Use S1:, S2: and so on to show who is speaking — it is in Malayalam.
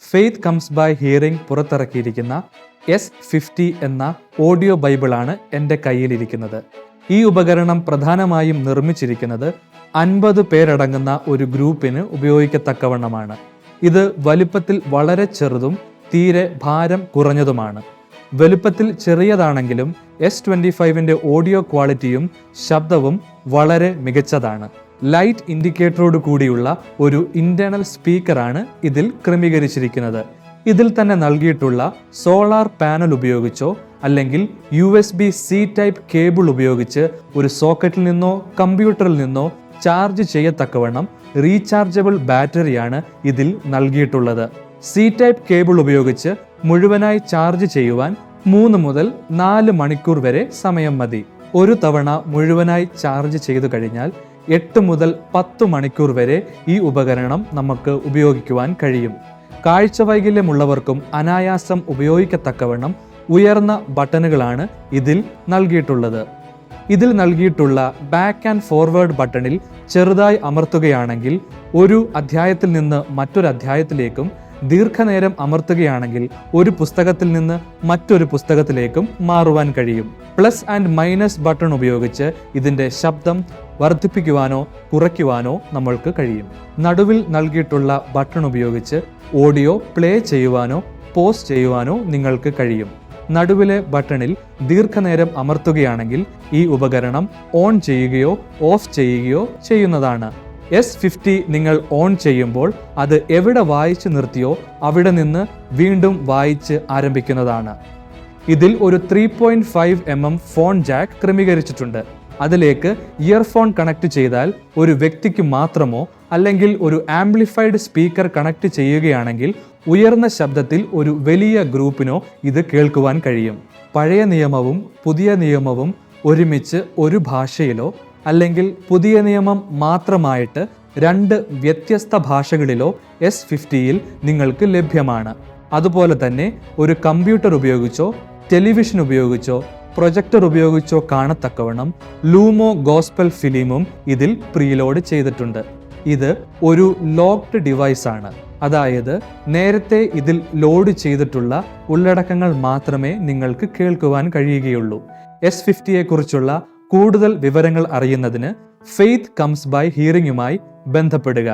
S1: ഫെയ്ത്ത് കംസ് ബൈ ഹിയറിംഗ് പുറത്തിറക്കിയിരിക്കുന്ന S50 എന്ന ഓഡിയോ ബൈബിളാണ് എൻ്റെ കയ്യിലിരിക്കുന്നത്. ഈ ഉപകരണം പ്രധാനമായും നിർമ്മിച്ചിരിക്കുന്നത് 50 പേരടങ്ങുന്ന ഒരു ഗ്രൂപ്പിന് ഉപയോഗിക്കത്തക്കവണ്ണമാണ്. ഇത് വലുപ്പത്തിൽ വളരെ ചെറുതും തീരെ ഭാരം കുറഞ്ഞതുമാണ്. വലുപ്പത്തിൽ ചെറിയതാണെങ്കിലും S25ന്റെ ഓഡിയോ ക്വാളിറ്റിയും ശബ്ദവും വളരെ മികച്ചതാണ്. ലൈറ്റ് ഇൻഡിക്കേറ്ററോട് കൂടിയുള്ള ഒരു ഇന്റേണൽ സ്പീക്കറാണ് ഇതിൽ ക്രമീകരിച്ചിരിക്കുന്നത്. ഇതിൽ തന്നെ നൽകിയിട്ടുള്ള സോളാർ പാനൽ ഉപയോഗിച്ചോ അല്ലെങ്കിൽ USB-C ടൈപ്പ് കേബിൾ ഉപയോഗിച്ച് ഒരു സോക്കറ്റിൽ നിന്നോ കമ്പ്യൂട്ടറിൽ നിന്നോ ചാർജ് ചെയ്യത്തക്കവണ്ണം റീചാർജബിൾ ബാറ്ററിയാണ് ഇതിൽ നൽകിയിട്ടുള്ളത്. C ടൈപ്പ് കേബിൾ ഉപയോഗിച്ച് മുഴുവനായി ചാർജ് ചെയ്യുവാൻ 3 മുതൽ 4 മണിക്കൂർ വരെ സമയം മതി. ഒരു തവണ മുഴുവനായി ചാർജ് ചെയ്തു കഴിഞ്ഞാൽ 8 മുതൽ 10 മണിക്കൂർ വരെ ഈ ഉപകരണം നമുക്ക് ഉപയോഗിക്കുവാൻ കഴിയും. കാഴ്ച വൈകല്യമുള്ളവർക്കും അനായാസം ഉപയോഗിക്കത്തക്കവണ്ണം ഉയർന്ന ബട്ടണുകളാണ് ഇതിൽ നൽകിയിട്ടുള്ളത്. ഇതിൽ നൽകിയിട്ടുള്ള ബാക്ക് ആൻഡ് ഫോർവേഡ് ബട്ടണിൽ ചെറുതായി അമർത്തുകയാണെങ്കിൽ ഒരു അധ്യായത്തിൽ നിന്ന് മറ്റൊരു അധ്യായത്തിലേക്കും, ദീർഘനേരം അമർത്തുകയാണെങ്കിൽ ഒരു പുസ്തകത്തിൽ നിന്ന് മറ്റൊരു പുസ്തകത്തിലേക്കും മാറുവാൻ കഴിയും. പ്ലസ് ആൻഡ് മൈനസ് ബട്ടൺ ഉപയോഗിച്ച് ഇതിൻ്റെ ശബ്ദം വർദ്ധിപ്പിക്കുവാനോ കുറയ്ക്കുവാനോ നമ്മൾക്ക് കഴിയും. നടുവിൽ നൽകിയിട്ടുള്ള ബട്ടൺ ഉപയോഗിച്ച് ഓഡിയോ പ്ലേ ചെയ്യുവാനോ പോസ് ചെയ്യുവാനോ നിങ്ങൾക്ക് കഴിയും. നടുവിലെ ബട്ടണിൽ ദീർഘനേരം അമർത്തുകയാണെങ്കിൽ ഈ ഉപകരണം ഓൺ ചെയ്യുകയോ ഓഫ് ചെയ്യുകയോ ചെയ്യുന്നതാണ്. S50 നിങ്ങൾ ഓൺ ചെയ്യുമ്പോൾ അത് എവിടെ വായിച്ച് നിർത്തിയോ അവിടെ നിന്ന് വീണ്ടും വായിച്ച് ആരംഭിക്കുന്നതാണ്. ഇതിൽ ഒരു 3.5 mm ഫോൺ ജാക്ക് ക്രമീകരിച്ചിട്ടുണ്ട്. അതിലേക്ക് ഇയർഫോൺ കണക്ട് ചെയ്താൽ ഒരു വ്യക്തിക്ക് മാത്രമോ അല്ലെങ്കിൽ ഒരു ആംപ്ലിഫൈഡ് സ്പീക്കർ കണക്ട് ചെയ്യുകയാണെങ്കിൽ ഉയർന്ന ശബ്ദത്തിൽ ഒരു വലിയ ഗ്രൂപ്പിനോ ഇത് കേൾക്കുവാൻ കഴിയും. പഴയ നിയമവും പുതിയ നിയമവും ഒരുമിച്ച് ഒരു ഭാഷയിലോ അല്ലെങ്കിൽ പുതിയ നിയമം മാത്രമായിട്ട് 2 വ്യത്യസ്ത ഭാഷകളിലോ S50യിൽ നിങ്ങൾക്ക് ലഭ്യമാണ്. അതുപോലെ തന്നെ ഒരു കമ്പ്യൂട്ടർ ഉപയോഗിച്ചോ ടെലിവിഷൻ ഉപയോഗിച്ചോ പ്രൊജക്ടർ ഉപയോഗിച്ചോ കാണത്തക്കവണ്ണം ലൂമോ ഗോസ്പൽ ഫിലിമും ഇതിൽ പ്രീലോഡ് ചെയ്തിട്ടുണ്ട്. ഇത് ഒരു ലോക്ക്ഡ് ഡിവൈസ് ആണ്. അതായത് നേരത്തെ ഇതിൽ ലോഡ് ചെയ്തിട്ടുള്ള ഉള്ളടക്കങ്ങൾ മാത്രമേ നിങ്ങൾക്ക് കേൾക്കുവാൻ കഴിയുകയുള്ളൂ. S50യെ കുറിച്ചുള്ള കൂടുതൽ വിവരങ്ങൾ അറിയുന്നതിന് ഫെയ്ത്ത് കംസ് ബൈ ഹിയറിംഗുമായി ബന്ധപ്പെടുക.